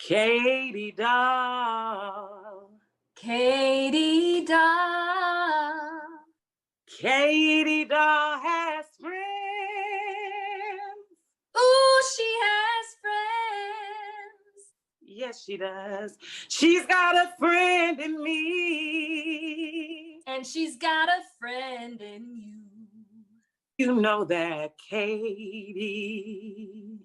Katie Dahl. Katie Dahl. Katie Dahl has friends. Ooh, she has friends. Yes, she does. She's got a friend in me. And she's got a friend in you. You know that, Katie.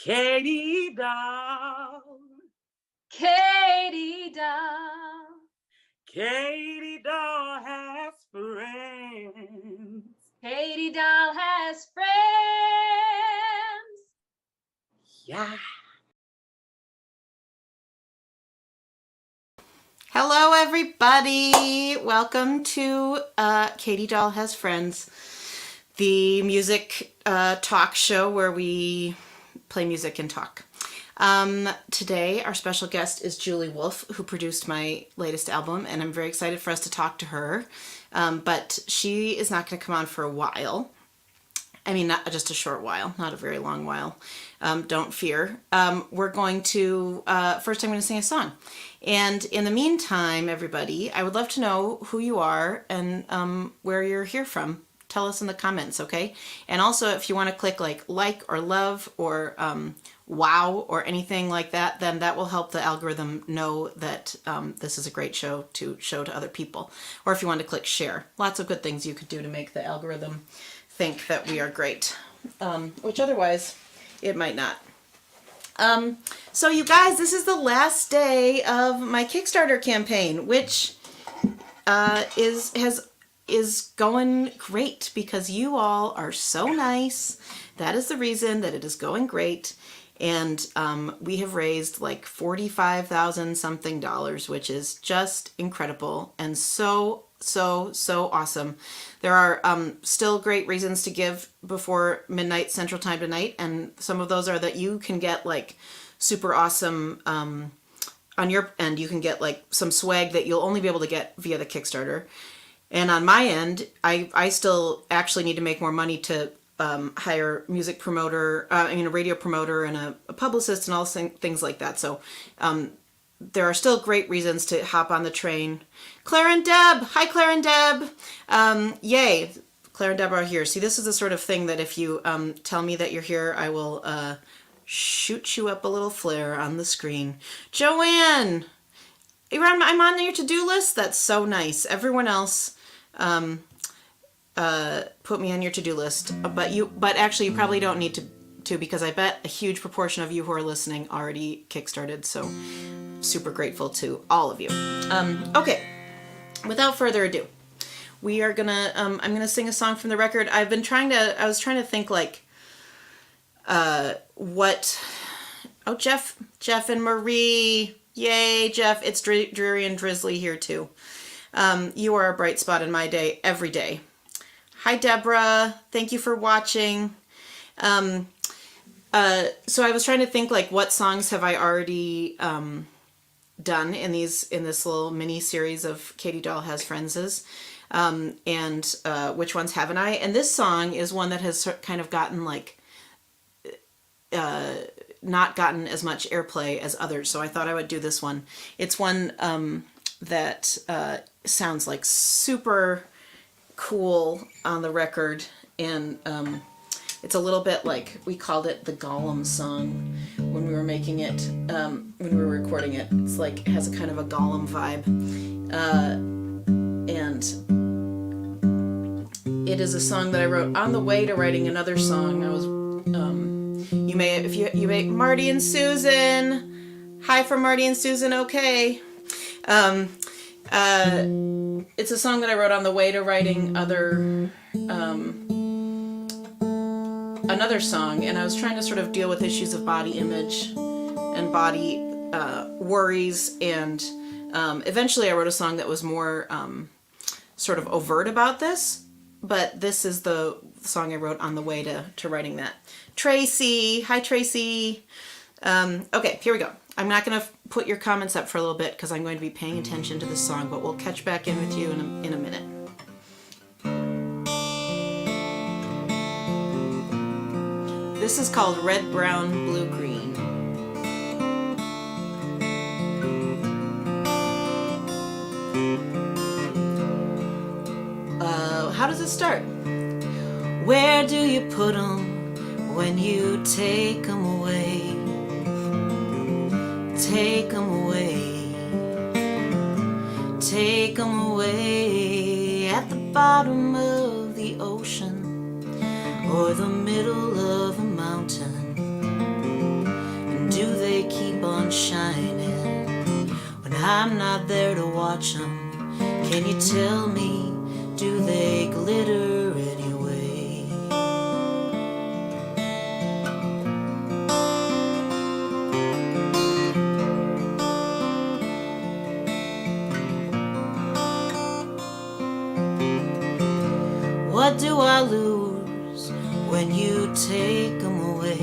Katie Dahl. Katie Dahl. Katie Dahl has friends. Katie Dahl has friends. Yeah. Hello, everybody. Welcome to Katie Dahl Has Friends, the music talk show where we play music and talk. Today, our special guest is Julie Wolfe, who produced my latest album, and I'm very excited for us to talk to her. But she is not going to come on for a while. I mean, not just a short while, not a very long while. Don't fear. We're going to, first I'm going to sing a song. And in the meantime, everybody, I would love to know who you are and where you're here from. Tell us in the comments, okay? And also, if you want to click like or love or wow or anything like that, then that will help the algorithm know that this is a great show to show to other people. Or if you want to click share. Lots of good things you could do to make the algorithm think that we are great, which otherwise it might not. So you guys, this is the last day of my Kickstarter campaign, which is going great because you all are so nice. That is the reason that it is going great. And we have raised like $45,000 something, which is just incredible and so awesome. There are still great reasons to give before midnight Central Time tonight, and some of those are that you can get like super awesome on your end. You can get like some swag that you'll only be able to get via the Kickstarter. And on my end, I still actually need to make more money to hire music promoter, a radio promoter and a publicist and all things like that. So there are still great reasons to hop on the train. Claire and Deb. Hi, Claire and Deb. Yay. Claire and Deb are here. See, this is the sort of thing that if you tell me that you're here, I will shoot you up a little flare on the screen. Joanne. I'm on your to-do list? That's so nice. Everyone else put me on your to-do list. But actually, you probably don't need to because I bet a huge proportion of you who are listening already kickstarted. So super grateful to all of you. Okay, without further ado, we are gonna I'm gonna sing a song from the record. I was trying to think like what. Oh, Jeff and Marie, yay, Jeff. It's dreary and drizzly here too. You are a bright spot in my day every day. Hi, Deborah, thank you for watching. So I was trying to think like what songs have I already done in this little mini series of Katie Dahl Has Friends, and which ones haven't I? And this song is one that has kind of gotten like not gotten as much airplay as others, so I thought I would do this one. It's one that sounds like super cool on the record, and it's a little bit like, we called it the Gollum song when we were making it, when we were recording it. It's like, it has a kind of a Gollum vibe. And it is a song that I wrote on the way to writing another song. I was, you may, Marty and Susan. Hi from Marty and Susan, okay. It's a song that I wrote on the way to writing another song, and I was trying to sort of deal with issues of body image and body worries, and eventually I wrote a song that was more sort of overt about this, but this is the song I wrote on the way to writing that. Tracy, hi Tracy. Okay, here we go. I'm not going to put your comments up for a little bit because I'm going to be paying attention to this song, but we'll catch back in with you in a minute. This is called Red, Brown, Blue, Green. How does it start? Where do you put them when you take them away? Take them away. Take them away at the bottom of the ocean or the middle of a mountain. And do they keep on shining when I'm not there to watch them? Can you tell me, do they glitter anyway? What do I lose when you take them away?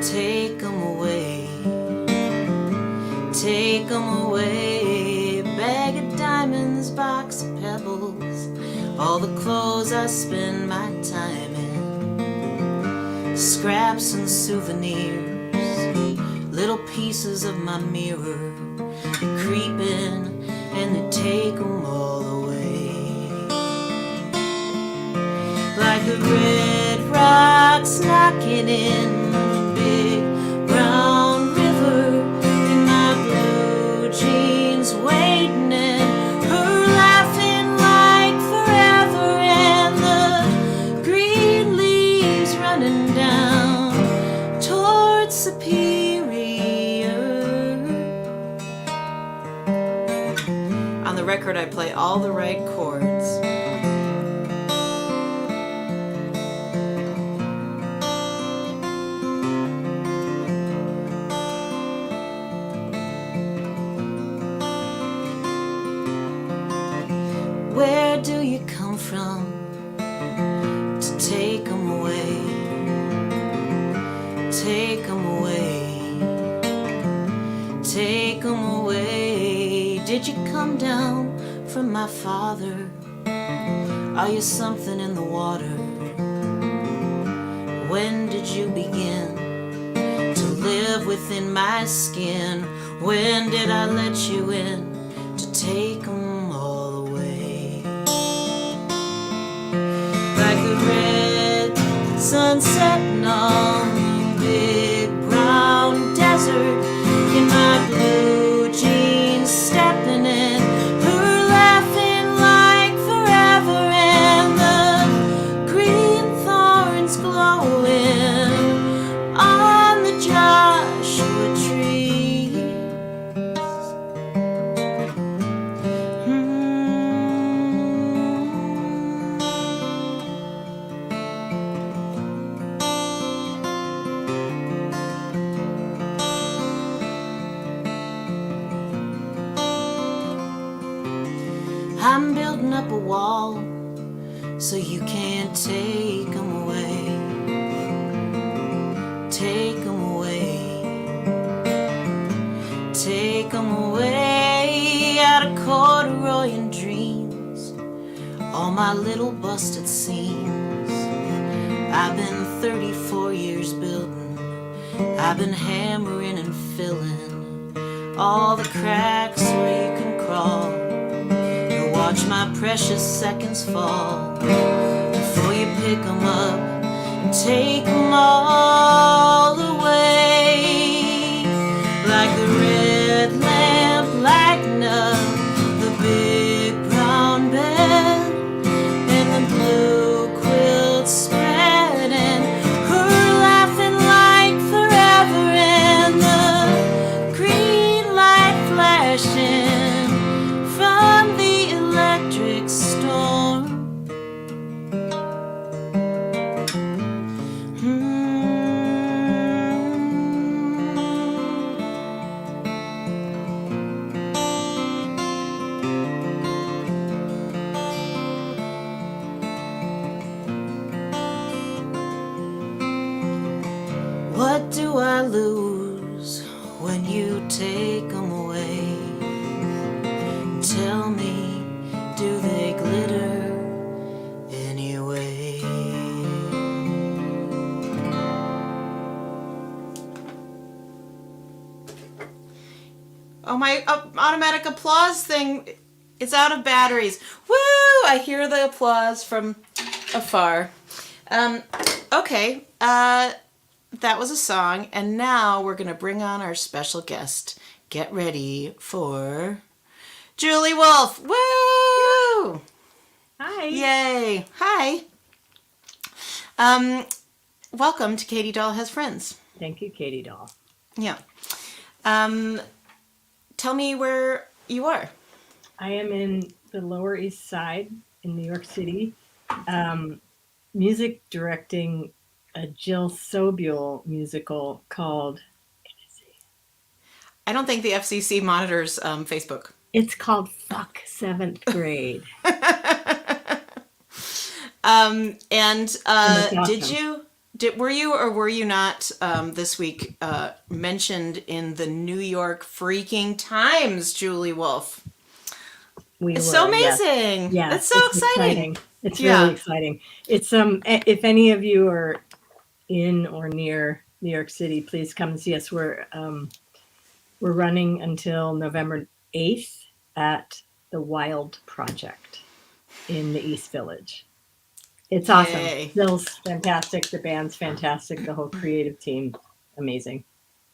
Take them away. Take them away. Bag of diamonds, box of pebbles, all the clothes I spend my time in, scraps and souvenirs, little pieces of my mirror. They creep in and they take them all away. Like the red rocks knocking in the big brown river, in my blue jeans waiting, and her laughing like forever, and the green leaves running down towards Superior. On the record, I play all the right chords. Where do you come from to take them away? Take them away. Take them away. Did you come down from my father? Are you something in the water? When did you begin to live within my skin? When did I let you in to take them all away? Like the red sun setting on the big brown desert, in my blue jeans stepping in, her laughing like forever, and the green thorns glowing on the Joshua tree. I'm building up a wall so you can't take them away. Take them away. Take them away out of corduroy and dreams, all my little busted seams. I've been 34 years building, I've been hammering and filling all the cracks where you can crawl. Watch my precious seconds fall before you pick them up and take them all away. Like the red lamp lighting up the big brown bed, and the blue quilt spread, and her laughing like forever, and the green light flashing from the electric storm. What do I lose when you take them away? Tell me, do they glitter anyway? Oh, my automatic applause thing is out of batteries. Woo! I hear the applause from afar. Okay. That was a song, and now we're going to bring on our special guest. Get ready for Julie Wolf. Woo! Hi. Yay! Hi. Welcome to Katie Dahl Has Friends. Thank you, Katie Dahl. Yeah. Tell me where you are. I am in the Lower East Side in New York City, music directing a Jill Sobule musical called, I don't think the FCC monitors Facebook. it's called Fuck Seventh Grade. And it's awesome. were you or were you not this week mentioned in the New York freaking Times, Julie Wolf? It's so amazing. Yes. It's so exciting. It's really exciting. It's if any of you are in or near New York City, please come see us. We're running until November 8th at the Wild Project in the East Village. It's awesome. Yay. Bill's fantastic. The band's fantastic. The whole creative team, amazing.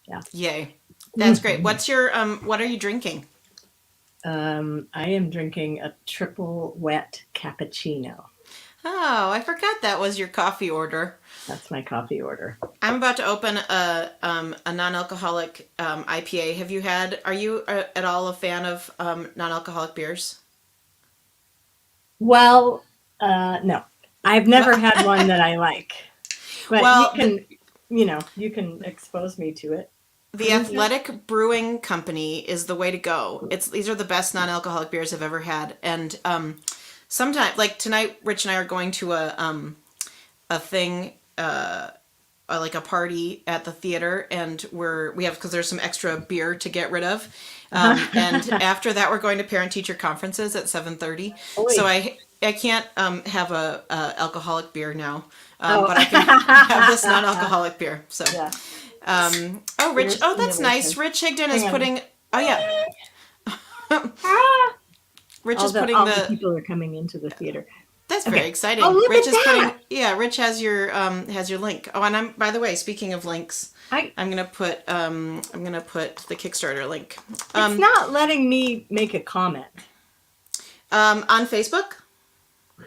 Yeah. Yay. That's great. What's your what are you drinking? I am drinking a triple wet cappuccino. Oh, I forgot that was your coffee order. That's my coffee order. I'm about to open a non-alcoholic IPA. Are you at all a fan of non-alcoholic beers? Well, no, I've never had one that I like, but Well, you can expose me to it. The Athletic Brewing Company is the way to go. These are the best non-alcoholic beers I've ever had. And sometimes, like tonight, Rich and I are going to a thing, like a party at the theater, and because there's some extra beer to get rid of. And after that, we're going to parent-teacher conferences at 7:30. So I can't have a alcoholic beer now, but I can have this non-alcoholic beer. So. Yeah. Rich. Oh, that's nice. Rich Higdon is putting. Oh yeah. Rich is putting all the people are coming into the theater. That's very exciting. Oh, look Rich at is that. putting. Yeah, Rich has your link. Oh, and I'm by the way, speaking of links, I'm gonna put the Kickstarter link. It's not letting me make a comment. On Facebook.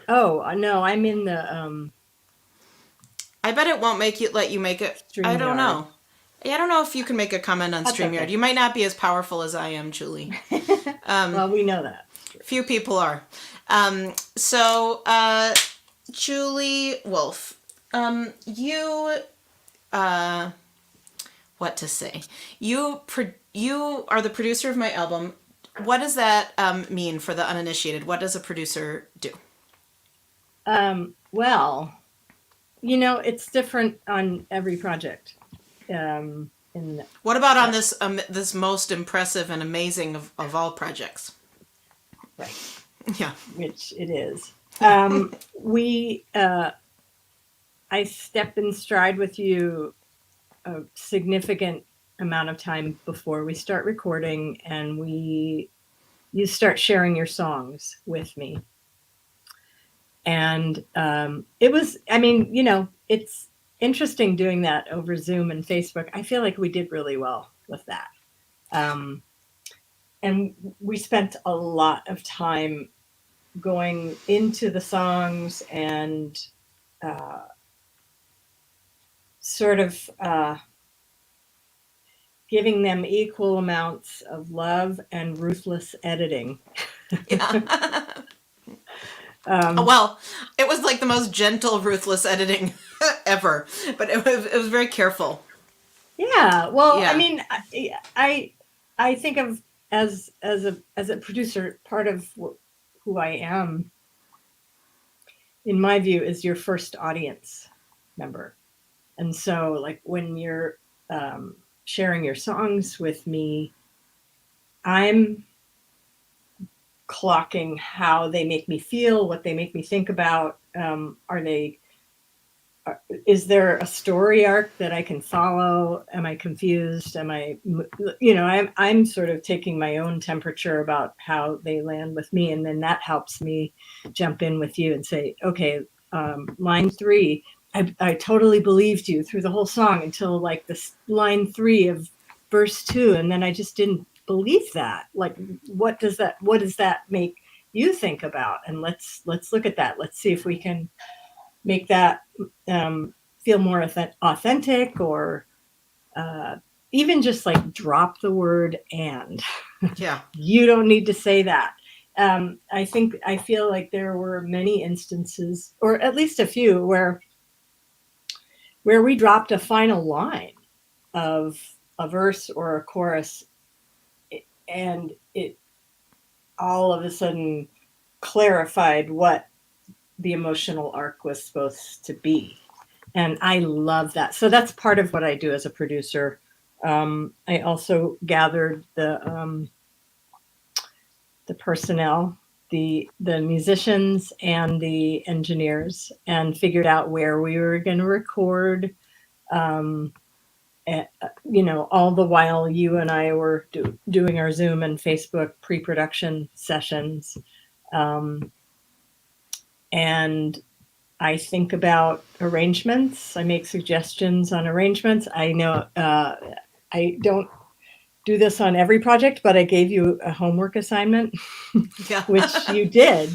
Oh no, I'm in the. I bet it won't let you make it. I don't know. I don't know if you can make a comment on StreamYard. Okay. You might not be as powerful as I am, Julie. Well, we know that. Few people are. Julie Wolf, you, what to say? You are the producer of my album. What does that mean for the uninitiated? What does a producer do? Well, it's different on every project. What about on this most impressive and amazing of all projects? Right. Yeah. Which it is. I step in stride with you a significant amount of time before we start recording, and you start sharing your songs with me. And it's interesting doing that over Zoom and Facebook. I feel like we did really well with that. And we spent a lot of time going into the songs and sort of giving them equal amounts of love and ruthless editing. Yeah. Well, it was like the most gentle, ruthless editing ever, but it was very careful. Yeah. Well, Yeah. I mean, I think of as a producer, part of who I am, in my view, is your first audience member. And so, like, when you're sharing your songs with me, I'm clocking how they make me feel, what they make me think about. Are they is there a story arc that I can follow? Am I confused? Am I, I'm sort of taking my own temperature about how they land with me. And then that helps me jump in with you and say, okay, line 3, I totally believed you through the whole song until like this line 3 of verse 2. And then I just didn't believe that. Like, what does that make you think about? And let's look at that. Let's see if we can make that feel more authentic, or even just like drop the word and. Yeah. You don't need to say that. I feel like there were many instances, or at least a few, where we dropped a final line of a verse or a chorus, and it all of a sudden clarified what the emotional arc was supposed to be. And I love that. So that's part of what I do as a producer. I also gathered the personnel, the musicians and the engineers, and figured out where we were going to record. All the while you and I were doing our Zoom and Facebook pre-production sessions. And I think about arrangements. I make suggestions on arrangements. I know I don't do this on every project, but I gave you a homework assignment, Yeah. which you did.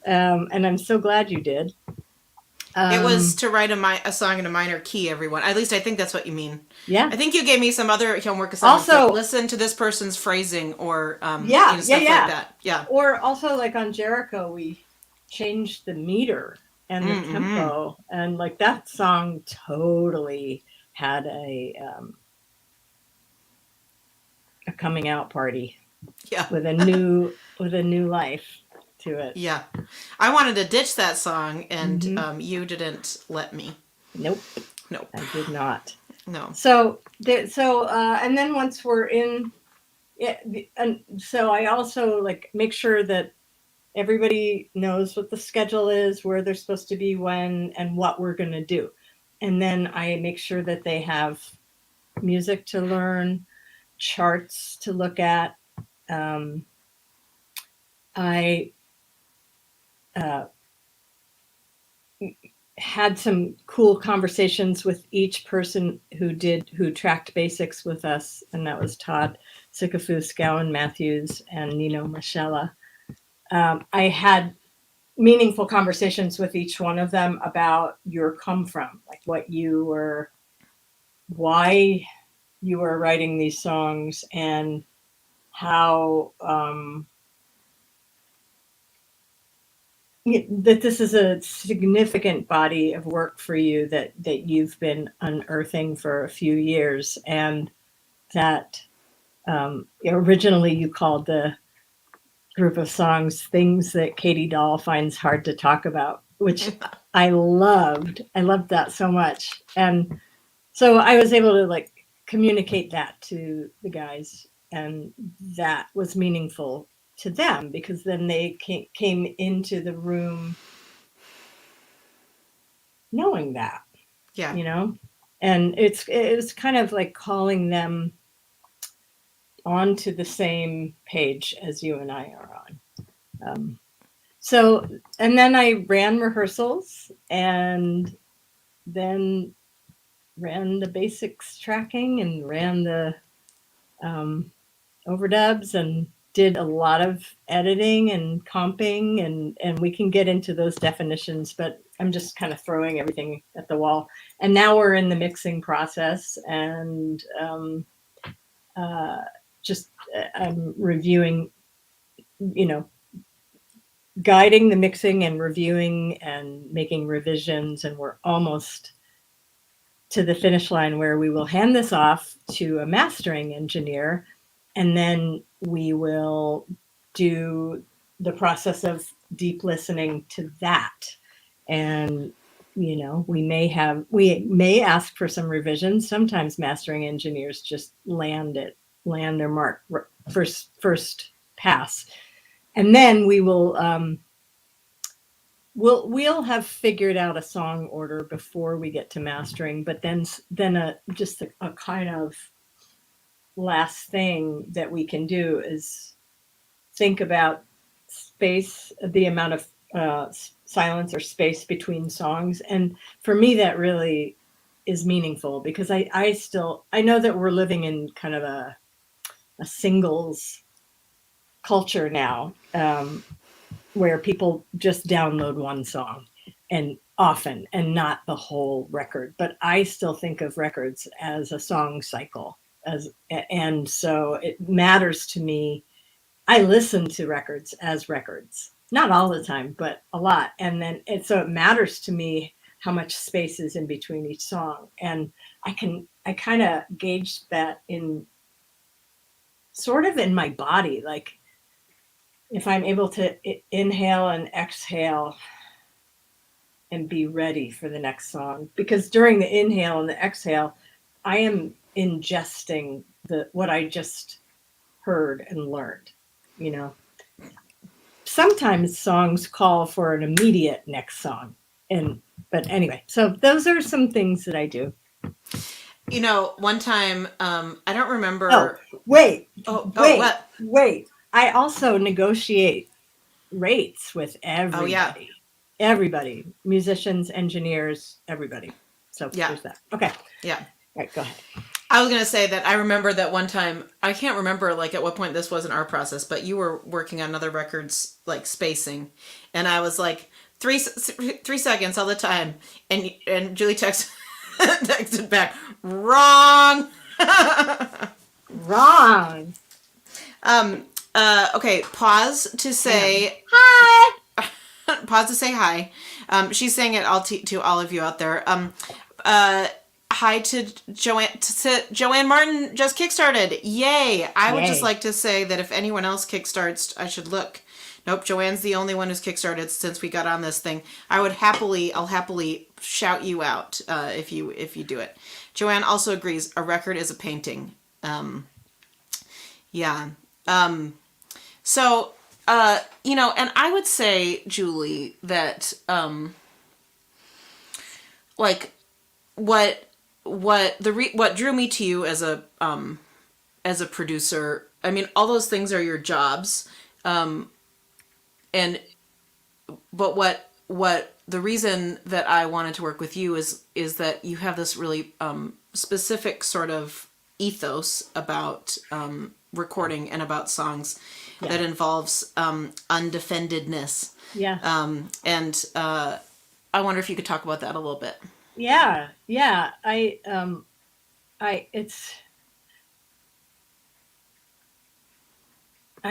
And I'm so glad you did. It was to write a song in a minor key, everyone. At least I think that's what you mean. Yeah. I think you gave me some other homework assignments. Also, like listen to this person's phrasing, or stuff like that. Yeah. Or also, like on Jericho, we changed the meter and the tempo, and like that song totally had a coming out party. Yeah. With a new life to it. Yeah. I wanted to ditch that song, and you didn't let me. Nope. I did not. No. So and then once we're in, and so I also like make sure that everybody knows what the schedule is, where they're supposed to be when, and what we're going to do. And then I make sure that they have music to learn, charts to look at. I had some cool conversations with each person who tracked basics with us, and that was Todd Sikafu, Scowen Matthews, and Nino Machella. I had meaningful conversations with each one of them about your come from, like why you were writing these songs, and how that this is a significant body of work for you that you've been unearthing for a few years, and that originally you called the group of songs things that Katie Dahl finds hard to talk about, which I loved that so much. And so I was able to like communicate that to the guys, and that was meaningful to them, because then they came into the room knowing that. Yeah. And it's kind of like calling them onto the same page as you and I are on. So, and then I ran rehearsals, and then ran the basics tracking, and ran the overdubs, and did a lot of editing and comping, and we can get into those definitions, but I'm just kind of throwing everything at the wall. And now we're in the mixing process, and I'm reviewing, guiding the mixing and reviewing and making revisions, and we're almost to the finish line where we will hand this off to a mastering engineer, and then we will do the process of deep listening to that. And we may ask for some revisions. Sometimes mastering engineers just land their mark first pass, and then we will we'll have figured out a song order before we get to mastering, but then just a kind of last thing that we can do is think about space, the amount of silence or space between songs. And for me, that really is meaningful, because I know that we're living in kind of a singles culture now, where people just download one song and often, and not the whole record. But I still think of records as a song cycle, and so it matters to me. I listen to records as records, not all the time, but a lot. And so it matters to me how much space is in between each song. And I kind of gauge that in sort of in my body. Like if I'm able to inhale and exhale and be ready for the next song, because during the inhale and the exhale, I am ingesting what I just heard and learned. Sometimes songs call for an immediate next song, but anyway, so those are some things that I do. One time, I don't remember. Wait. What? Wait. I also negotiate rates with everybody. Oh, yeah. Everybody, musicians, engineers, everybody. So there's that. Okay. Yeah. All right, go ahead. I was going to say that I remember that one time, I can't remember like at what point this was in our process, but you were working on other records, like spacing. And I was like, 3 seconds all the time. And Julie texted back, wrong. Wrong. Okay. Pause to say hi. Pause to say hi. She's saying it all to all of you out there. Hi to Joanne. Joanne Martin just kickstarted. Yay! I would just like to say that if anyone else kickstarts, I should look. Nope, Joanne's the only one who's kickstarted since we got on this thing. I'll happily shout you out if you do it. Joanne also agrees. A record is a painting. Yeah. So. And I would say, Julie, that like what drew me to you as a producer. I mean, all those things are your jobs, but what the reason that I wanted to work with you is that you have this really specific sort of ethos about recording and about songs that involves undefendedness. Yeah. And I wonder if you could talk about that a little bit. Yeah. I'm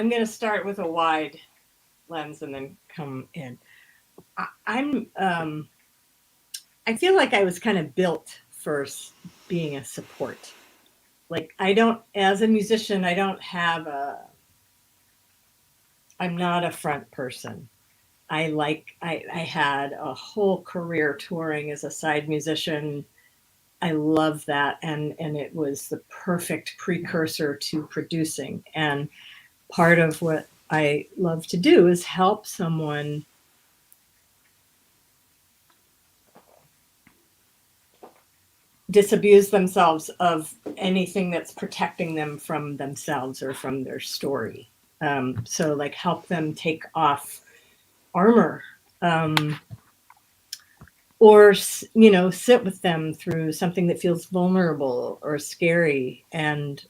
going to start with a wide lens and then come in. I feel like I was kind of built for being a support. Like as a musician, I'm not a front person. I had a whole career touring as a side musician. I love that. And it was the perfect precursor to producing. And part of what I love to do is help someone disabuse themselves of anything that's protecting them from themselves or from their story. So like help them take off armor, or, sit with them through something that feels vulnerable or scary, and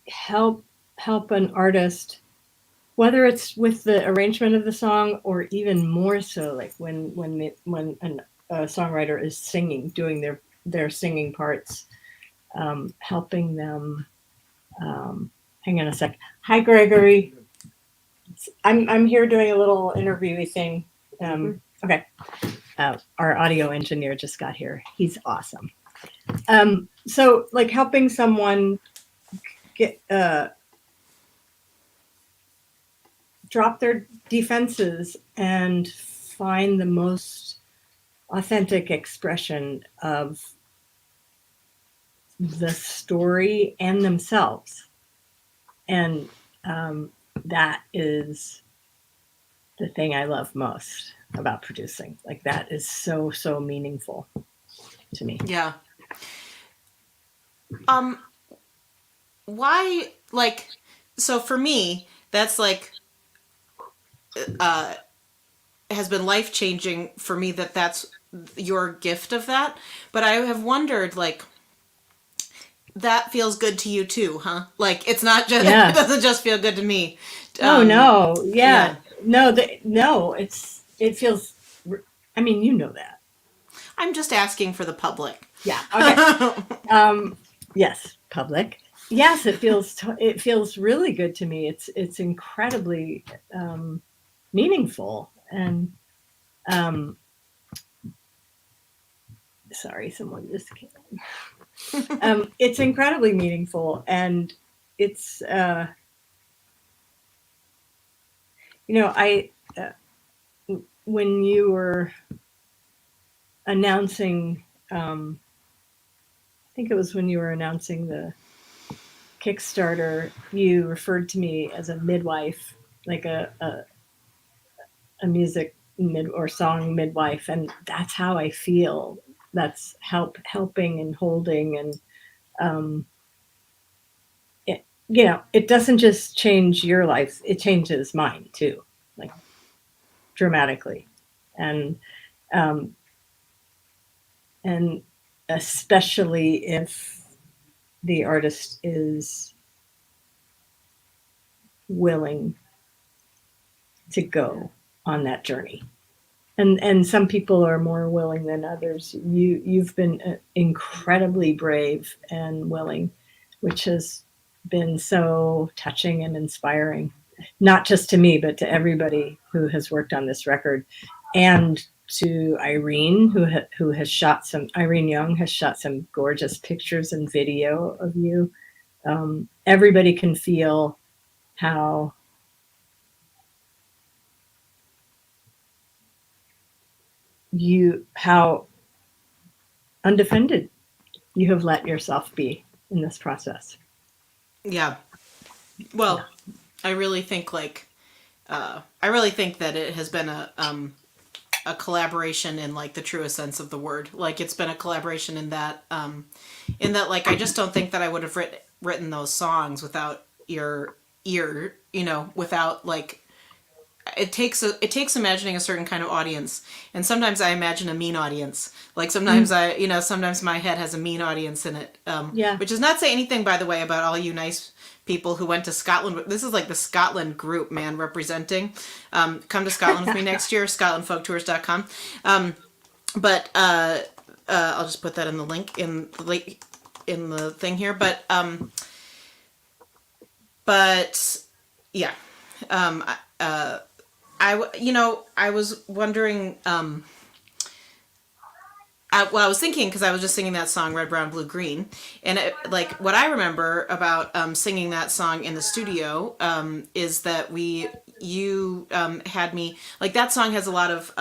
help an artist, whether it's with the arrangement of the song or even more so like when a songwriter is singing, doing their singing parts, helping them. Hang on a sec. Hi, Gregory. I'm here doing a little interviewee thing. Okay. Our audio engineer just got here. He's awesome. So like helping someone get drop their defenses and find the most authentic expression of the story and themselves. And that is the thing I love most about producing. Like that is so, so meaningful to me. Yeah. Why, like, so for me, that's like, has been life changing for me that's your gift of that. But I have wondered, like, that feels good to you too, huh? Like, it's not just, Yeah. it doesn't just feel good to me. Oh no. Yeah. yeah. No, it feels, I mean, you know that. I'm just asking for the public. Yeah. Okay. Yes, public. Yes, it feels really good to me. It's incredibly meaningful and sorry, someone just came. It's incredibly meaningful, and it's I when you were announcing, I think it was when you were announcing the Kickstarter, you referred to me as a midwife, like a music mid or song midwife, and that's how I feel. That's helping and holding, and it, it doesn't just change your life; it changes mine too, like dramatically, and um, and especially if the artist is willing to go on that journey. And some people are more willing than others. You've been incredibly brave and willing, which has been so touching and inspiring, not just to me, but to everybody who has worked on this record, and to Irene, who has shot some. Irene Young has shot some gorgeous pictures and video of you. Everybody can feel how how undefended you have let yourself be in this process. Yeah. Well, I really think I really think that it has been a collaboration in like the truest sense of the word. Like it's been a collaboration in that like I just don't think that I would have written those songs without your ear, without like it takes imagining a certain kind of audience, and sometimes I imagine a mean audience. Like sometimes sometimes my head has a mean audience in it. Yeah. Which does not say anything, by the way, about all you nice people who went to Scotland. This is like the Scotland group, man, representing. Come to Scotland with me next year, scotlandfolktours.com. But I'll just put that in the link in the thing here. But yeah. I was wondering, I was thinking, because I was just singing that song, Red, Brown, Blue, Green. And like what I remember about singing that song in the studio is that you had me, like that song has a lot of,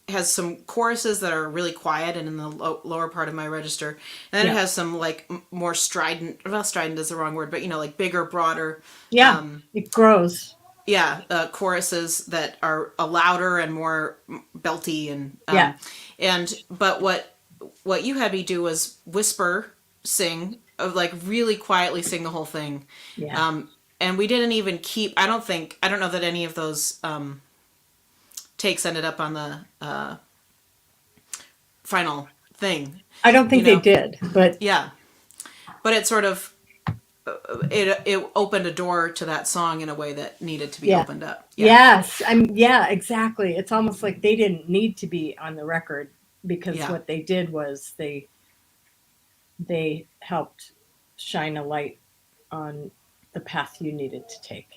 has some choruses that are really quiet and in the lower part of my register. And then it has some like more strident, well, strident is the wrong word, but like bigger, broader. Yeah, it grows. Yeah, choruses that are louder and more belty but what you had me do was whisper sing, of like really quietly sing the whole thing. Yeah. And we didn't even keep. I don't know that any of those takes ended up on the final thing. I don't think they did, but yeah, but it sort of. It opened a door to that song in a way that needed to be opened up. Yeah. Yes, exactly. It's almost like they didn't need to be on the record, because what they did was they helped shine a light on the path you needed to take.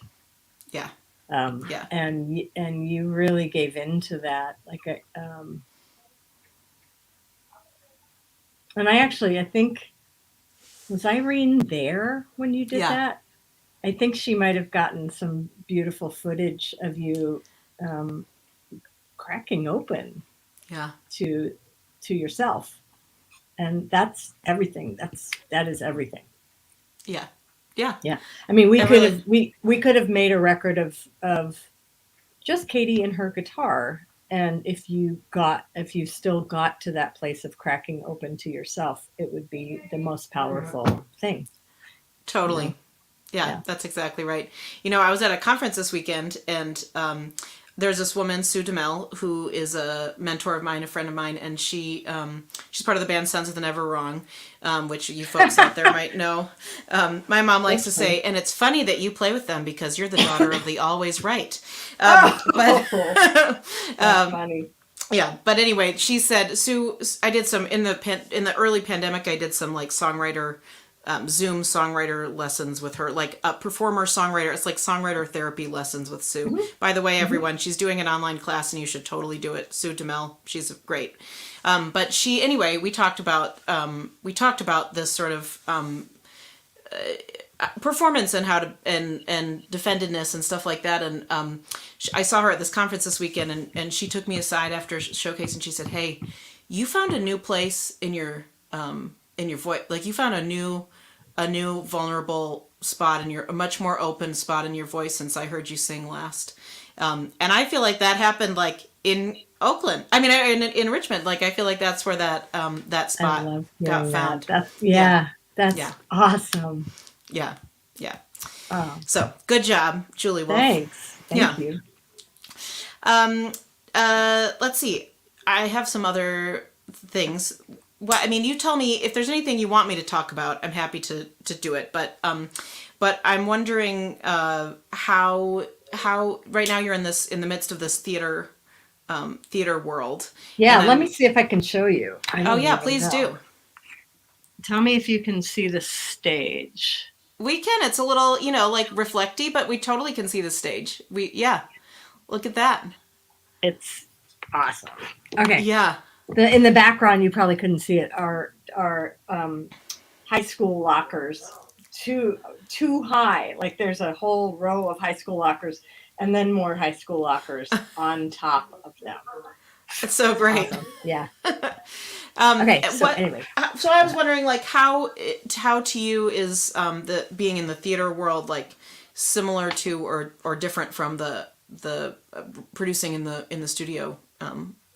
Yeah. And you really gave into that, like and I think, was Irene there when you did that? I think she might have gotten some beautiful footage of you cracking open to yourself. And that's everything. That is everything. Yeah. Yeah. Yeah. I mean, we I could really- have we could have made a record of just Katie and her guitar. And if you still got to that place of cracking open to yourself, it would be the most powerful thing. Totally. You know? Yeah, Yeah. that's exactly right. You know, I was at a conference this weekend, and there's this woman, Sue DeMel, who is a mentor of mine, a friend of mine, and she's part of the band Sons of the Never Wrong, which you folks out there might know. My mom likes to say, and it's funny that you play with them because you're the daughter of the always right. But That's funny. yeah, but anyway, she said, Sue, I did some in the early pandemic. I did some like songwriter, Zoom songwriter lessons with her, like a performer songwriter. It's like songwriter therapy lessons with Sue. Mm-hmm. By the way, everyone, she's doing an online class, and you should totally do it. Sue DeMel, she's great. But anyway, we talked about this sort of performance and how to and defendedness and stuff like that. And I saw her at this conference this weekend, and she took me aside after showcase, and she said, "Hey, you found a new place in your voice. Like you found a new vulnerable spot in a much more open spot in your voice since I heard you sing last." And I feel like that happened like in Oakland. I mean, in Richmond. Like I feel like that's where that spot got found. That's Yeah. awesome. Yeah, yeah. Oh, So good job, Julie Wolf. thanks. Thank you. Let's see. I have some other things. Well, I mean, you tell me if there's anything you want me to talk about. I'm happy to do it. But I'm wondering how right now you're in the midst of this theater world. Yeah, let me see if I can show you. Oh yeah, please do. Tell me if you can see the stage. We can. It's a little, like reflecty, but we totally can see the stage. Look at that. It's awesome. Okay. Yeah. In the background, you probably couldn't see it. Are high school lockers too high? Like there's a whole row of high school lockers, and then more high school lockers on top of them. It's so great. Awesome. Yeah. Okay. So anyway, so I was wondering, like, how to you is the being in the theater world like similar to or different from the producing in the studio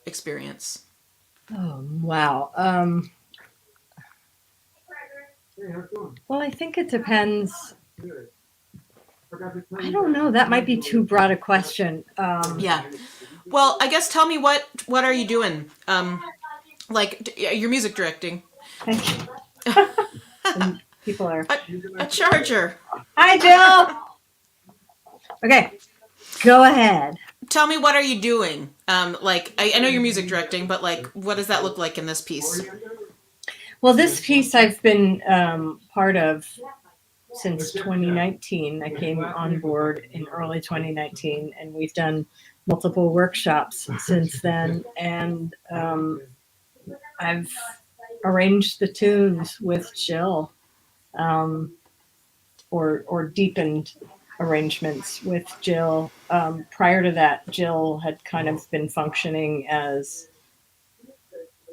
experience? Oh wow. Well, I think it depends. I don't know. That might be too broad a question. Yeah. Well, I guess tell me what are you doing? Like your music directing. Thank you. And people are A charger. Hi, Jill. Okay, go ahead. Tell me, what are you doing? Like I know you're music directing, but like, what does that look like in this piece? Well, this piece I've been part of since 2019. I came on board in early 2019, and we've done multiple workshops since then. And I've arranged the tunes with Jill, or deepened arrangements with Jill. Prior to that, Jill had kind of been functioning as,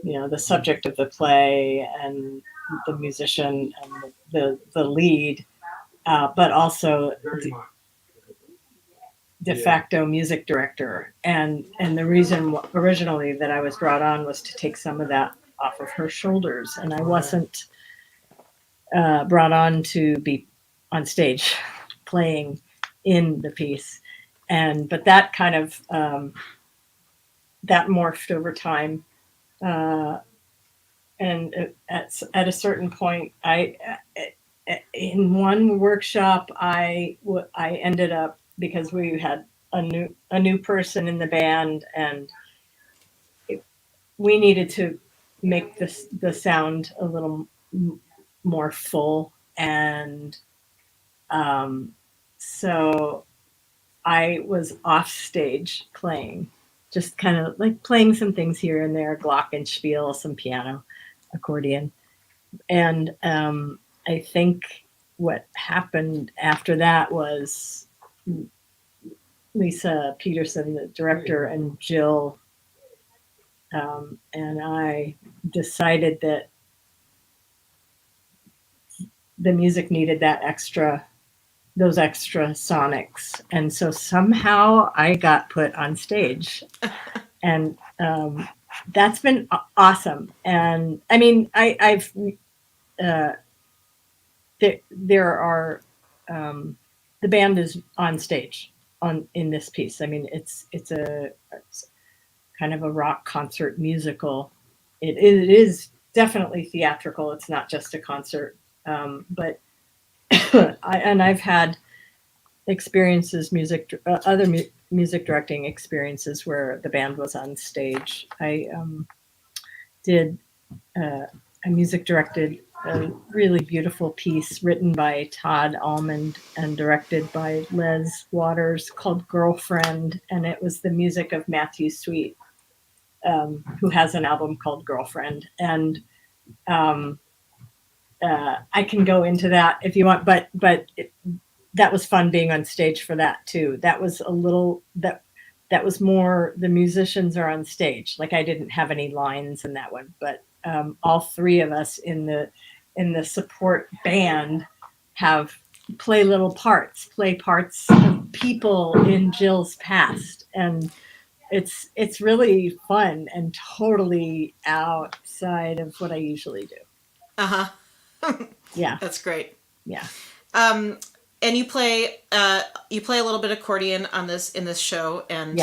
the subject of the play and the musician and the lead, but also de facto music director. And the reason originally that I was brought on was to take some of that off of her shoulders. And I wasn't brought on to be on stage playing in the piece. But that kind of, that morphed over time. And at a certain point, in one workshop, I ended up, because we had a new person in the band, and we needed to make the sound a little more full, and so I was off stage playing, just kind of like playing some things here and there, glockenspiel, some piano, accordion. And I think what happened after that was Lisa Peterson, the director, and Jill and I decided that the music needed those extra sonics. And so somehow I got put on stage, and that's been awesome. And I mean, I've there are the band is on stage in this piece. I mean, it's kind of a rock concert musical. It is definitely theatrical. It's not just a concert, but I've had experiences, other music directing experiences where the band was on stage. I did I music directed a really beautiful piece written by Todd Almond and directed by Les Waters called Girlfriend, and it was the music of Matthew Sweet, who has an album called Girlfriend. And I can go into that if you want, but that was fun being on stage for that too. That was that was more the musicians are on stage. Like I didn't have any lines in that one, but all three of us in the support band play parts of people in Jill's past, and it's really fun and totally outside of what I usually do. Uh-huh. Yeah. That's great. Yeah. And you play a little bit accordion in this show, and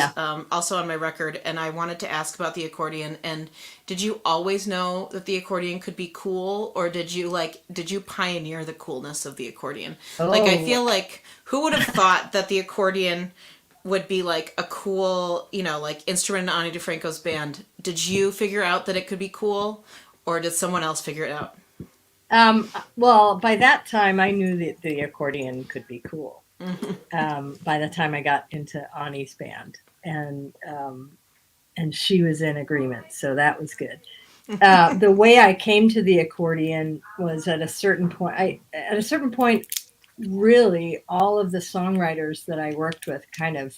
also on my record. And I wanted to ask about the accordion. And did you always know that the accordion could be cool, or did you pioneer the coolness of the accordion? Oh. Like, I feel like who would have thought that the accordion would be like a cool, like instrument in Ani DeFranco's band? Did you figure out that it could be cool, or did someone else figure it out? Well, by that time I knew that the accordion could be cool. By the time I got into Ani's band, and she was in agreement, so that was good. The way I came to the accordion was at a certain point, really all of the songwriters that I worked with kind of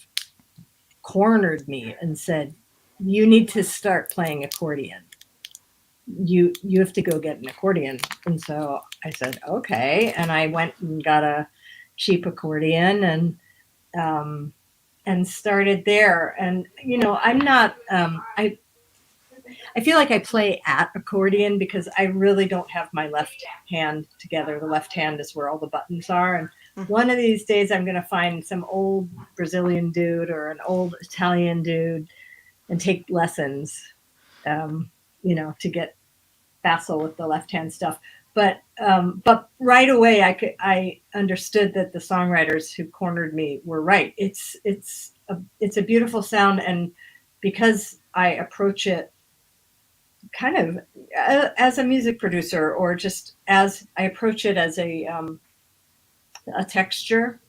cornered me and said, "You need to start playing accordion. You have to go get an accordion." And so I said, okay. And I went and got a cheap accordion and started there. And, I'm not, I feel like I play at accordion because I really don't have my left hand together. The left hand is where all the buttons are. And one of these days I'm going to find some old Brazilian dude or an old Italian dude and take lessons, to get facile with the left hand stuff. But right away I understood that the songwriters who cornered me were right. It's a beautiful sound, and because I approach it kind of as a music producer, or just as I approach it as a texture,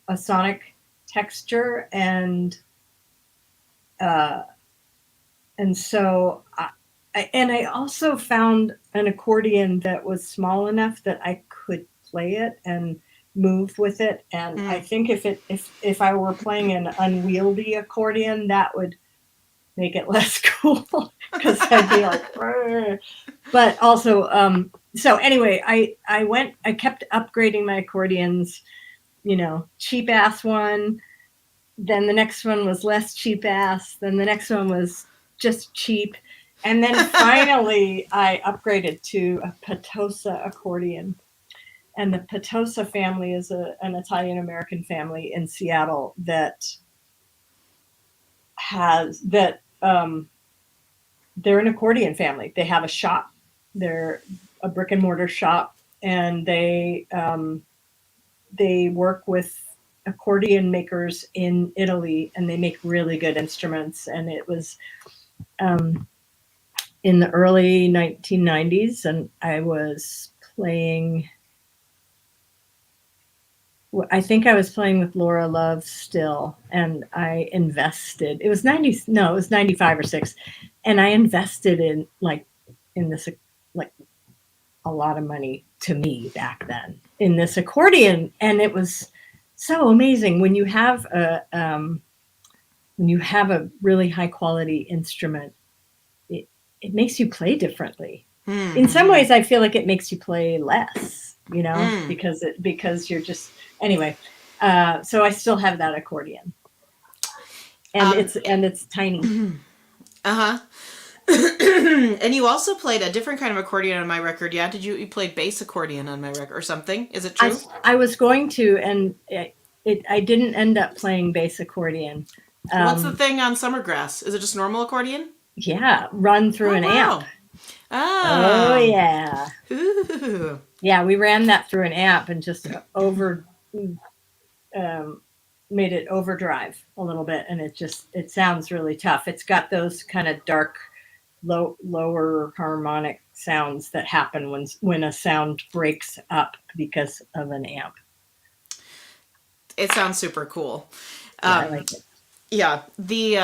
a sonic texture, and so I also found an accordion that was small enough that I could play it and move with it. And I think if I were playing an unwieldy accordion, that would make it less cool because I'd be like, "Rrr." But also, so anyway, I kept upgrading my accordions, cheap ass one. Then the next one was less cheap ass. Then the next one was just cheap. And then finally, I upgraded to a Petosa accordion. And the Petosa family is an Italian-American family in Seattle that they're an accordion family. They have a shop. They're a brick and mortar shop, and they work with accordion makers in Italy, and they make really good instruments. And it was in the early 1990s, and I was playing, I think I was playing with Laura Love still, and I invested, it was 95 or 6, and I invested in this, like a lot of money to me back then in this accordion. And it was so amazing when you have a really high quality instrument. It makes you play differently. In some ways, I feel like it makes you play less you know, because you're just anyway. So I still have that accordion, and it's tiny. Uh-huh. And you also played a different kind of accordion on my record. Yeah, you played bass accordion on my record or something? Is it true? I was going to, and I didn't end up playing bass accordion. What's the thing on Summergrass? Is it just normal accordion? Yeah, run through an amp. Oh yeah. Ooh. Yeah, we ran that through an amp and just made it overdrive a little bit, and it sounds really tough. It's got those kind of dark, lower harmonic sounds that happen when a sound breaks up because of an amp. It sounds super cool. I like it. Yeah, the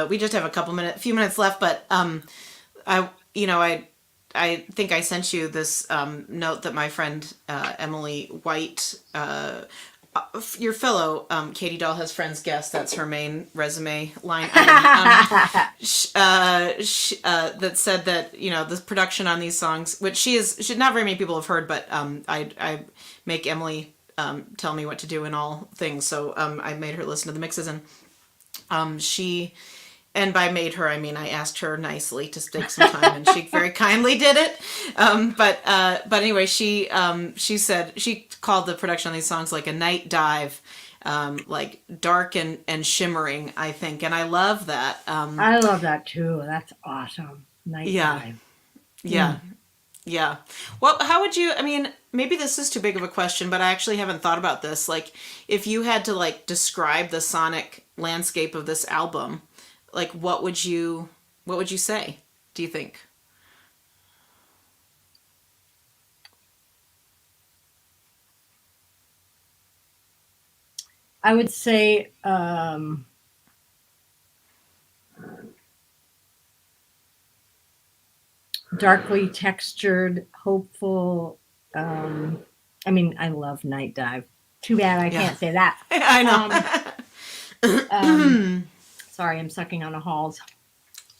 we just have a few minutes left, but I think I sent you this note that my friend Emily White, your fellow Katie Dahl Has Friends guest, that's her main resume line item, that said that the production on these songs, which should not very many people have heard, but I make Emily tell me what to do in all things, so I made her listen to the mixes, and and by made her, I mean I asked her nicely to take some time, and she very kindly did it. But anyway, she said she called the production on these songs like a night dive, like dark and shimmering, I think, and I love that. I love that too. That's awesome. Night dive. Yeah. Yeah. Well, how would you? I mean, maybe this is too big of a question, but I actually haven't thought about this. Like, if you had to describe the sonic landscape of this album, what would you say, do you think? I would say darkly textured, hopeful. I mean, I love Night Dive. Too bad I can't say that. I know. Sorry, I'm sucking on a Halls.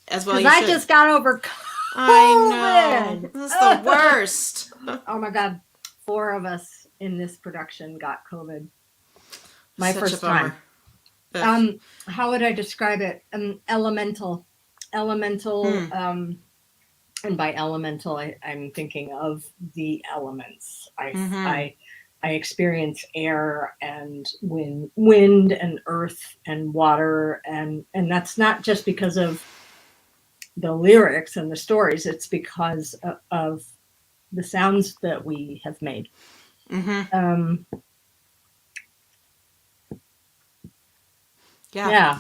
As well, I just got over COVID. I know. This is the worst. Oh my God. 4 of us in this production got COVID. My first time. How would I describe it? Elemental. And by elemental, I'm thinking of the elements. I experience air and wind and earth and water, and that's not just because of the lyrics and the stories. It's because of the sounds that we have made. Yeah.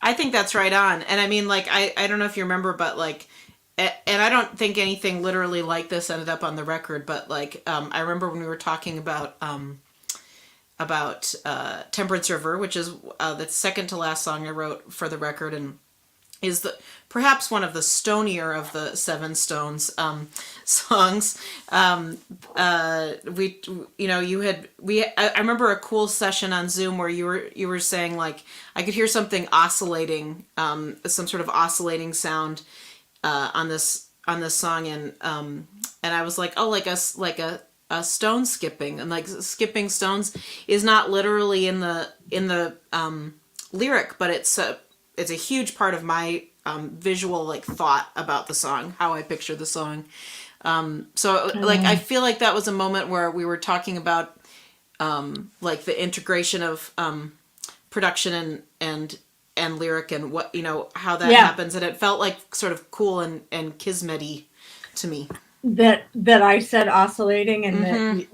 I think that's right on. And I mean, I don't know if you remember, but and I don't think anything literally like this ended up on the record, but I remember when we were talking about Temperance River, which is the second to last song I wrote for the record, and is perhaps one of the stonier of the Seven Stones songs. I remember a cool session on Zoom where you were saying I could hear something oscillating, some sort of oscillating sound on this song, and I was like, oh, a stone skipping, and skipping stones is not literally in the lyric, but it's a huge part of my visual thought about the song, how I picture the song. I feel like that was a moment where we were talking about the integration of production and lyric, and what how that happens, and it felt sort of cool and kismet-y to me. That I said oscillating, and that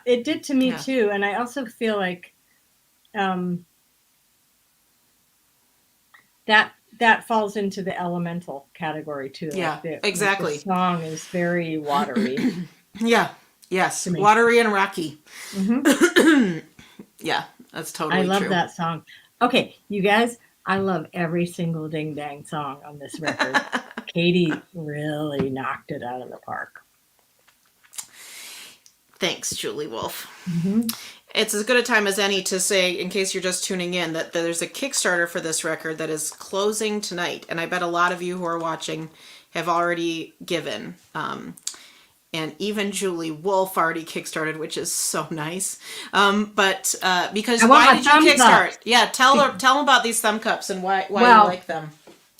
it did to me too. And I also feel like that falls into the elemental category too. Yeah, exactly. The song is very watery. Yes, watery and rocky. Yeah, that's totally true. I love that song. Okay, you guys, I love every single ding dang song on this record. Katie really knocked it out of the park. Thanks, Julie Wolf. It's as good a time as any to say, in case you're just tuning in, that there's a Kickstarter for this record that is closing tonight. And I bet a lot of you who are watching have already given. and even Julie Wolf already kickstarted, which is so nice. But because why did you kickstart? Yeah, tell them about these thumb cups and why you like them.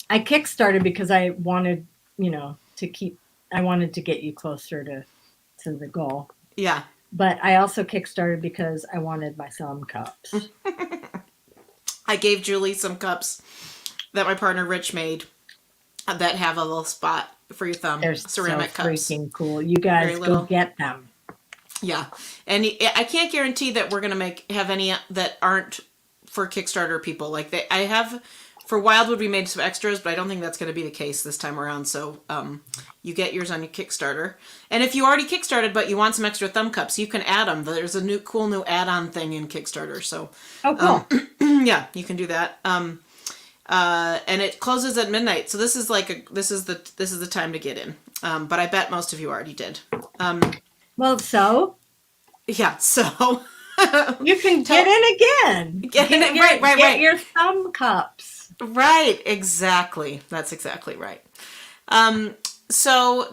I kickstarted because I wanted, I wanted to get you closer to the goal. Yeah. But I also kickstarted because I wanted my thumb cups. I gave Julie some cups that my partner Rich made that have a little spot for your thumb. They're ceramic so cups. Freaking cool. You guys go get them. Yeah. And I can't guarantee that we're going to have any that aren't for Kickstarter people. Like I have for Wildwood, we made some extras, but I don't think that's going to be the case this time around. So you get yours on your Kickstarter. And if you already Kickstarted, but you want some extra thumb cups, you can add them. There's a cool new add-on thing in Kickstarter. So cool. Yeah, you can do that. And it closes at midnight. So this is the time to get in. But I bet most of you already did. Yeah, so you can get in again. Right. Your thumb cups. Right, exactly. That's exactly right. So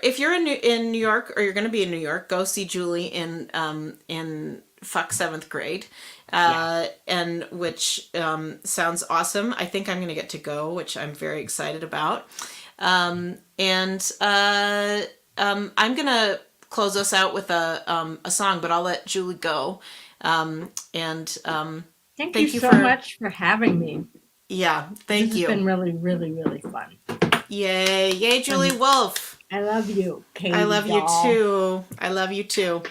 if you're in New York or you're going to be in New York, go see Julie in Fuck 7th grade, and which sounds awesome. I think I'm going to get to go, which I'm very excited about. I'm going to close us out with a song, but I'll let Julie go. Thank you so much for having me. Yeah, thank you. It's been really, really, really fun. Yay, Julie Wolf. I love you, Katie. I love you too.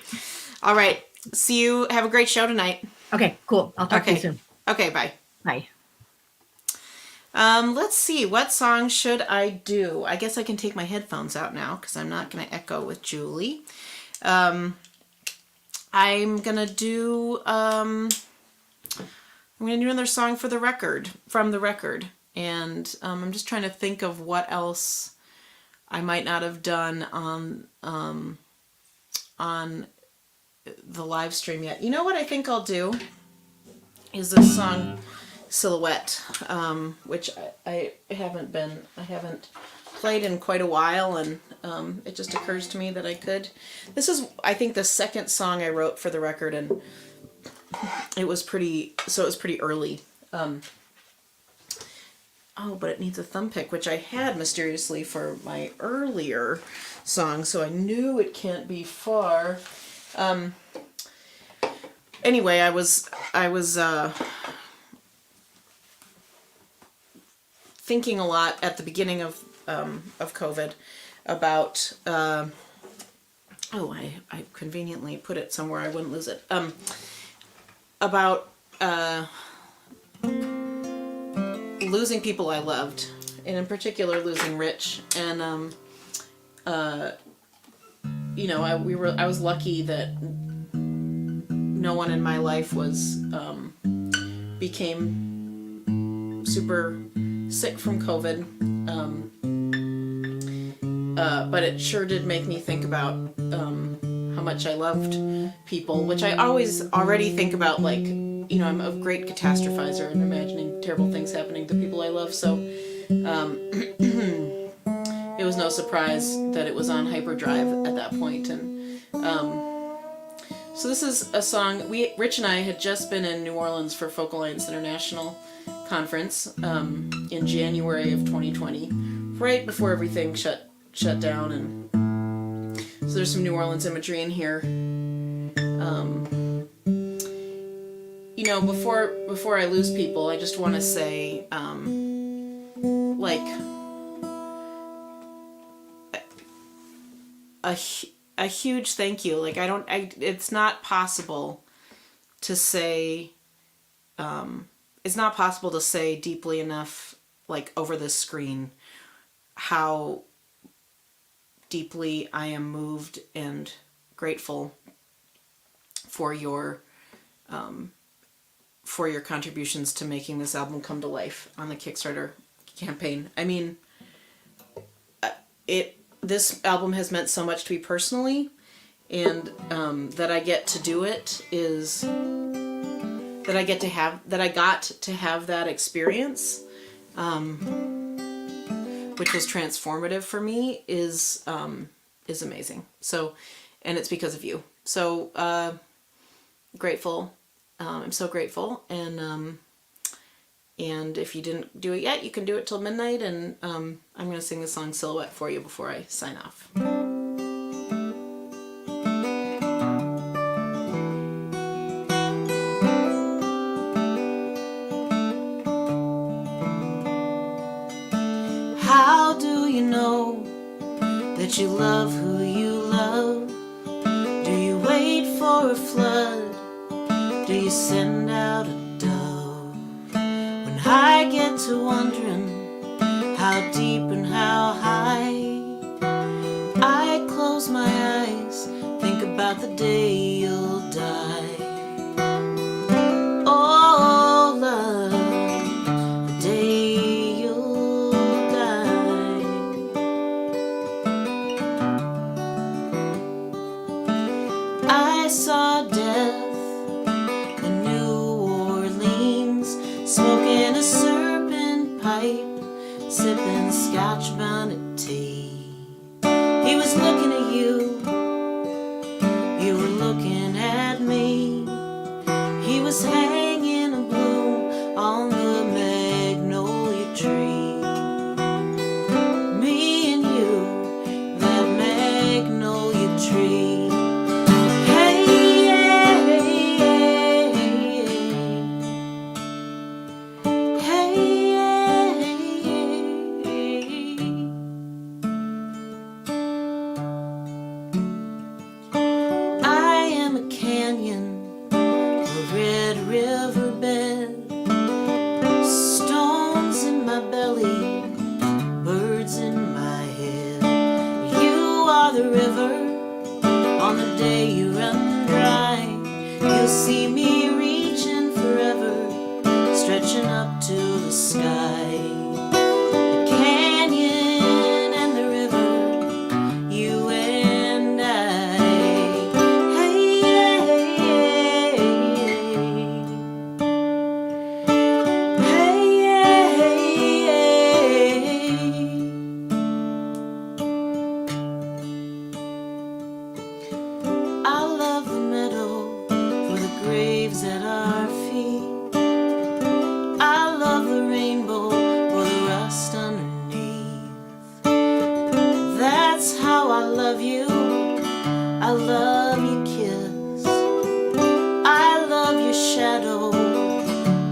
All right. See you. Have a great show tonight. Okay, cool. I'll talk to you soon. Okay, bye. Bye. Let's see. What song should I do? I guess I can take my headphones out now because I'm not going to echo with Julie. I'm going to do another song from the record. And I'm just trying to think of what else I might not have done on the live stream yet. You know what I think I'll do is this song Silhouette, which I haven't played in quite a while, and it just occurs to me that I could. This is, I think, the second song I wrote for the record, and it was pretty early. But it needs a thumb pick, which I had mysteriously for my earlier song, so I knew it can't be far. Anyway, I was thinking a lot at the beginning of COVID about I conveniently put it somewhere I wouldn't lose it. About losing people I loved, and in particular losing Rich. And I was lucky that no one in my life became super sick from COVID. But it sure did make me think about how much I loved people, which I always already think about, like, I'm a great catastrophizer and imagining terrible things happening to people I love, so it was no surprise that it was on hyperdrive at that point. And so this is a song, Rich and I had just been in New Orleans for Folk Alliance International Conference in January of 2020, right before everything shut down, and so there's some New Orleans imagery in here. Before I lose people, I just want to say, a huge thank you. Like, it's not possible to say, deeply enough, like, over this screen, how deeply I am moved and grateful for your contributions to making this album come to life on the Kickstarter campaign. I mean, this album has meant so much to me personally, and that I get to do it is that I got to have that experience, which was transformative for me, is is amazing. So, and it's because of you. So grateful. I'm so grateful. And if you didn't do it yet, you can do it till midnight. And I'm going to sing the song Silhouette for you before I sign off. How do you know that you love who you love? Do you wait for a flood? Do you send out a dove? When I get to wondering how deep and how high, I close my eyes, think about the day you'll die. Oh, love, the day you'll die. I saw death in New Orleans, smoking a serpent pipe, sipping Scotch bonnet tea. He was looking at you, you were looking at me. He was hanging a bloom on the magnolia tree. Me and you, that magnolia tree. Hey, hey, I am a canyon, a red riverbed, stones in my belly, birds in my head. You are the river, on the day you run dry, you'll see me reaching forever, stretching up to the sky. The canyon and the river, you and I. Hey, hey, I love the meadow for the graves at our feet. I love the rainbow for the rust underneath. That's how I love you. I love your kiss. I love your shadow.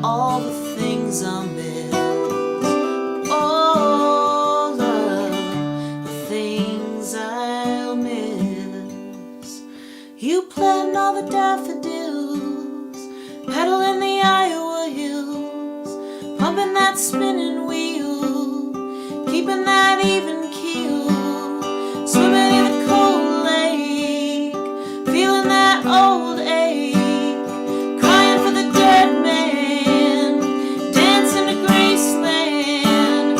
All the things I'll miss. Oh, love, the things I'll miss. You plant all the daffodils, pedaling the Iowa hills, pumping that spinning wheel, keeping that even keel, swimming in the cold lake, feeling that old ache, crying for the dead man, dancing to Graceland,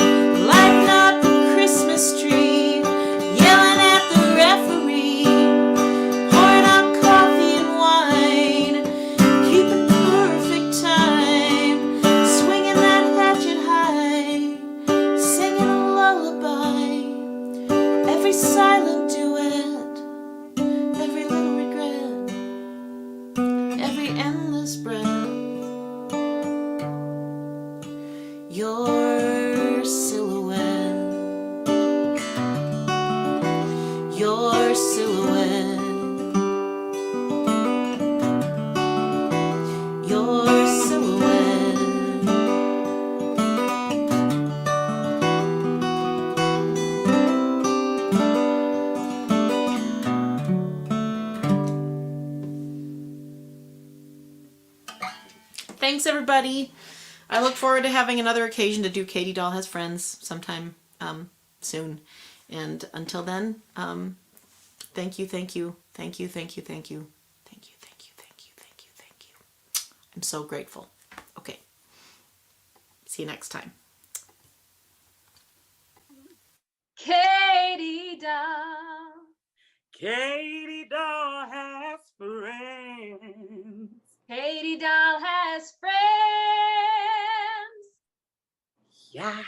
lighting up the Christmas tree, yelling at the referee, pouring out coffee and wine, keeping perfect time, swinging that hatchet high, singing a lullaby, every silent duet, every little regret, every endless breath. Your silhouette, your silhouette, your silhouette. Thanks, everybody. I look forward to having another occasion to do Katie Dahl Has Friends sometime soon. And until then, thank you, thank you, thank you, thank you, thank you, thank you, thank you, thank you, thank you, thank you. I'm so grateful. Okay. See you next time. Katie Dahl. Katie Dahl has friends. Katie Dahl has friends. Yeah.